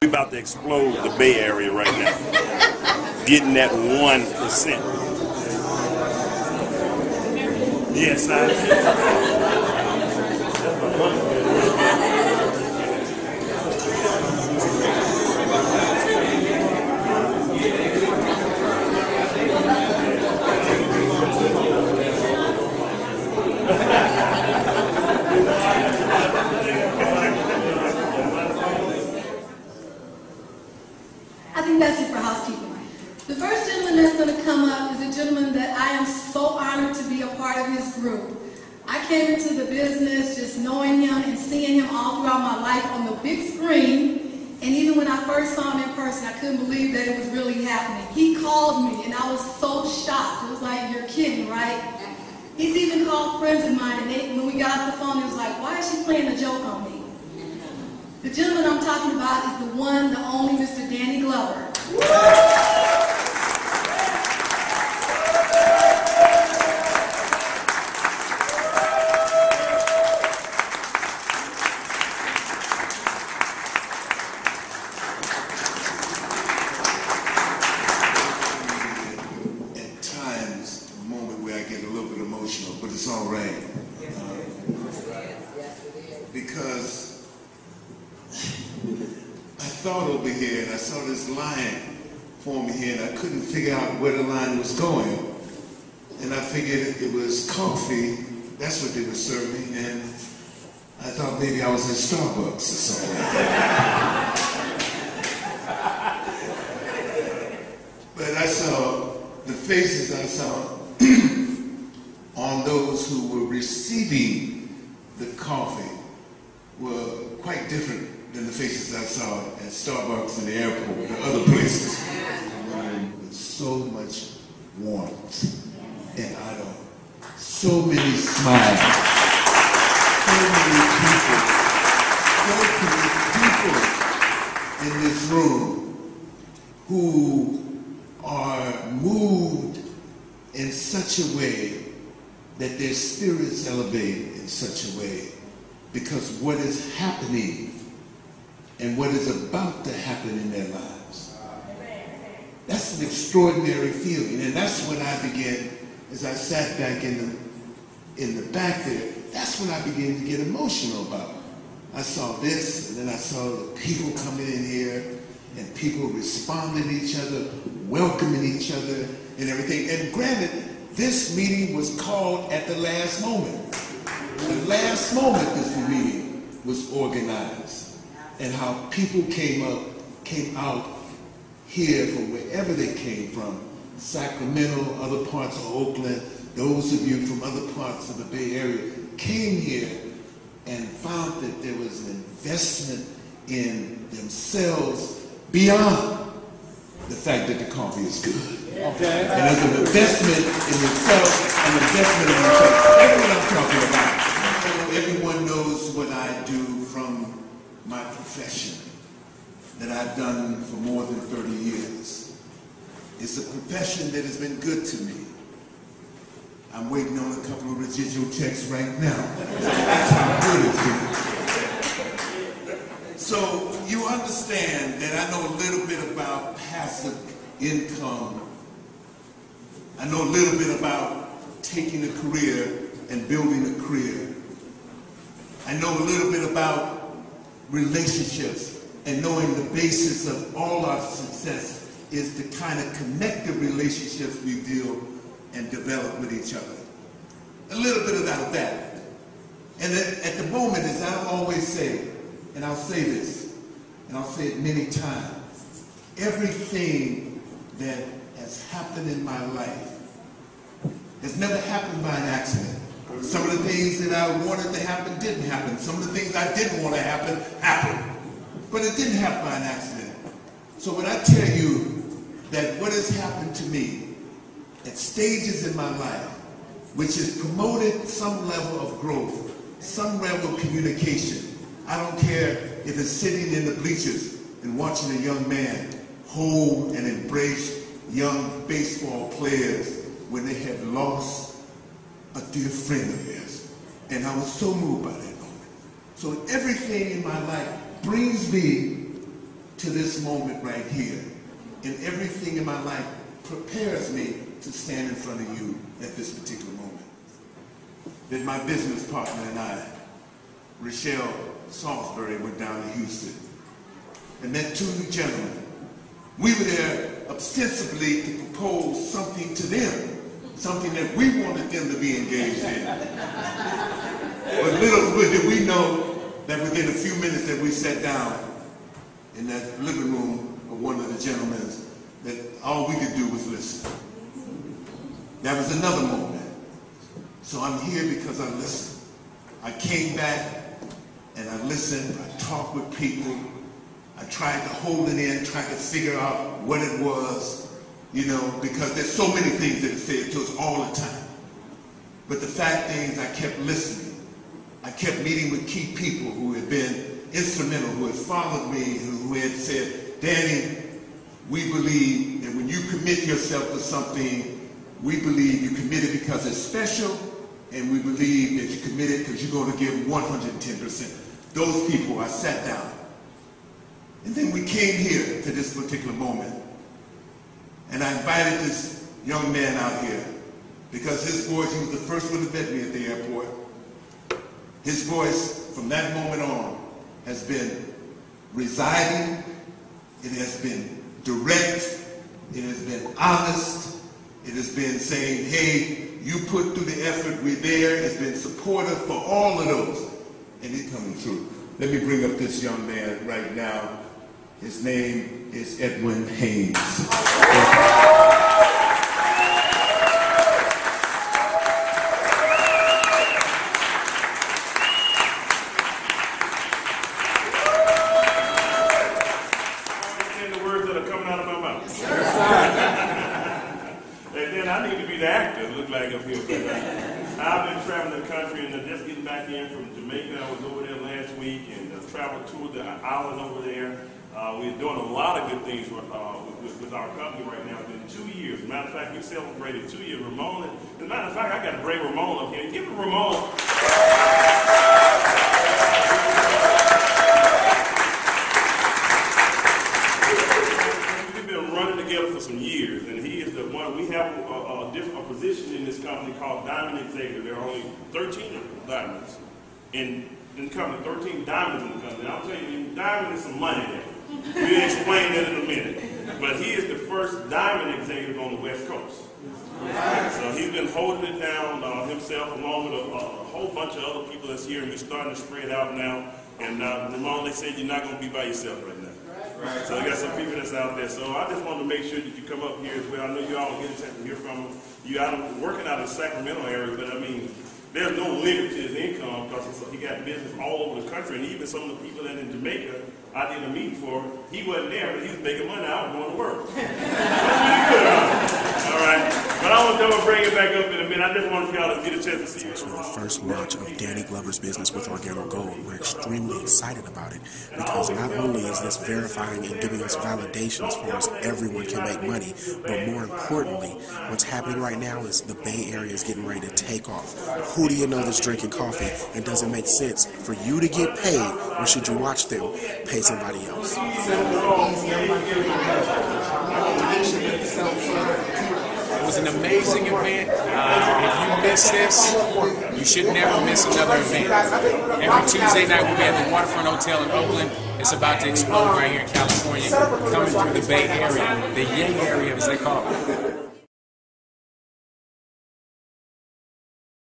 We're about to explode the Bay Area right now. Getting that 1%. Yes, I think that's it for housekeeping. The first gentleman that's going to come up is a gentleman that I am so honored to be a part of his group. I came into the business just knowing him and seeing him all throughout my life on the big screen. And even when I first saw him in person, I couldn't believe that it was really happening. He called me and I was so shocked. It was like, you're kidding, right? He's even called friends of mine, and when we got off the phone, he was like, why is she playing a joke on me? The gentleman I'm talking about is the one, the only Mr. Danny Glover. At times, a moment where I get a little bit emotional, but it's all right. Because I thought over here, and I saw this line forming here, and I couldn't figure out where the line was going. And I figured it was coffee, that's what they were serving, and I thought maybe I was in Starbucks or something. But I saw the faces I saw on those who were receiving the coffee were quite different than the faces I saw at Starbucks in the airport and other places. With so much warmth and ardor, so many smiles, so many people in this room who are moved in such a way that their spirits elevate in such a way because what is happening and what is about to happen in their lives. That's an extraordinary feeling, and that's when I began, as I sat back in the back there, that's when I began to get emotional about it. I saw this, and then I saw the people coming in here, and people responding to each other, welcoming each other, and everything. And granted, this meeting was called at the last moment. The last moment this meeting was organized. And how people came out here from wherever they came from, Sacramento, other parts of Oakland, those of you from other parts of the Bay Area came here and found that there was an investment in themselves beyond the fact that the coffee is good. Okay. And there's an investment in themselves, an investment in themselves. That's what I'm talking about. Everyone knows what I do from my profession that I've done for more than 30 years. It's a profession that has been good to me. I'm waiting on a couple of residual checks right now. That's how good it's been. So you understand that I know a little bit about passive income. I know a little bit about taking a career and building a career. I know a little bit about relationships and knowing the basis of all our success is the kind of connected relationships we build and develop with each other. A little bit about that. And at the moment, as I always say, and I'll say this, and I'll say it many times, everything that has happened in my life has never happened by an accident. Some of the things that I wanted to happen didn't happen. Some of the things I didn't want to happen, happened. But it didn't happen by an accident. So when I tell you that what has happened to me at stages in my life, which has promoted some level of growth, some level of communication, I don't care if it's sitting in the bleachers and watching a young man hold and embrace young baseball players when they have lost a dear friend of theirs. And I was so moved by that moment. So everything in my life brings me to this moment right here. And everything in my life prepares me to stand in front of you at this particular moment. That my business partner and I, Rochelle Salisbury, went down to Houston and met two new gentlemen. We were there ostensibly to propose something to them, something that we wanted them to be engaged in. But little did we know that within a few minutes that we sat down in that living room of one of the gentlemen, that all we could do was listen. That was another moment. So I'm here because I listened. I came back and I listened, I talked with people, I tried to hold it in, tried to figure out what it was, you know, because there's so many things that are said to us all the time. But the fact is, I kept listening. I kept meeting with key people who had been instrumental, who had followed me, who had said, Danny, we believe that when you commit yourself to something, we believe you committed because it's special, and we believe that you committed because you're going to give 110%. Those people, I sat down. And then we came here to this particular moment. And I invited this young man out here because his voice, he was the first one to vet me at the airport. His voice, from that moment on, has been residing. It has been direct. It has been honest. It has been saying, hey, you put through the effort, we're there. It's been supportive for all of those. And it's coming true. Let me bring up this young man right now. His name is Edwin Haynes. The words that are coming out of my mouth. And then I need to be the actor, it look like up here. I've been traveling the country and just getting back in from Jamaica. I was over there last week and traveled to the island over there. We're doing a lot of good things with our company right now. It's been 2 years. As a matter of fact, we celebrated 2 years. Ramon, as a matter of fact, I got to bring Ramon up here. Give it Ramon. We've been running together for some years, and he is the one. We have a position in this company called Diamond Executive. There are only 13 diamonds in the company, 13 diamonds in the company. And I'll tell you, diamond is some money there. We'll explain that in a minute. But he is the first diamond executive on the West Coast. So he's been holding it down himself along with a whole bunch of other people that's here, and we're starting to spread out now. And Ramon, they said you're not going to be by yourself right now. Right. So I got some people that's out there. So I just wanted to make sure that you come up here as well. I know you all get a chance to hear from him. You working out of the Sacramento area, but I mean, there's no limit to his income because he got business all over the country, and even some of the people that in Jamaica I did a meeting for, he wasn't there, but he was making money. I was going to work. That's pretty good, all right. But I'm going to bring it back up in a minute. I just wanted y'all to get a chance to see it. It's actually the first launch of Danny Glover's business with Organo Gold. We're extremely excited about it because not only is this verifying and giving us validation as far as everyone can make money, but more importantly, what's happening right now is the Bay Area is getting ready to take off. Who do you know that's drinking coffee and doesn't make sense for you to get paid, or should you watch them pay somebody else? It was an amazing event. If you miss this, you should never miss another event. Every Tuesday night we'll be at the Waterfront Hotel in Oakland. It's about to explode right here in California, coming through the Bay Area, the Yang area as they call it.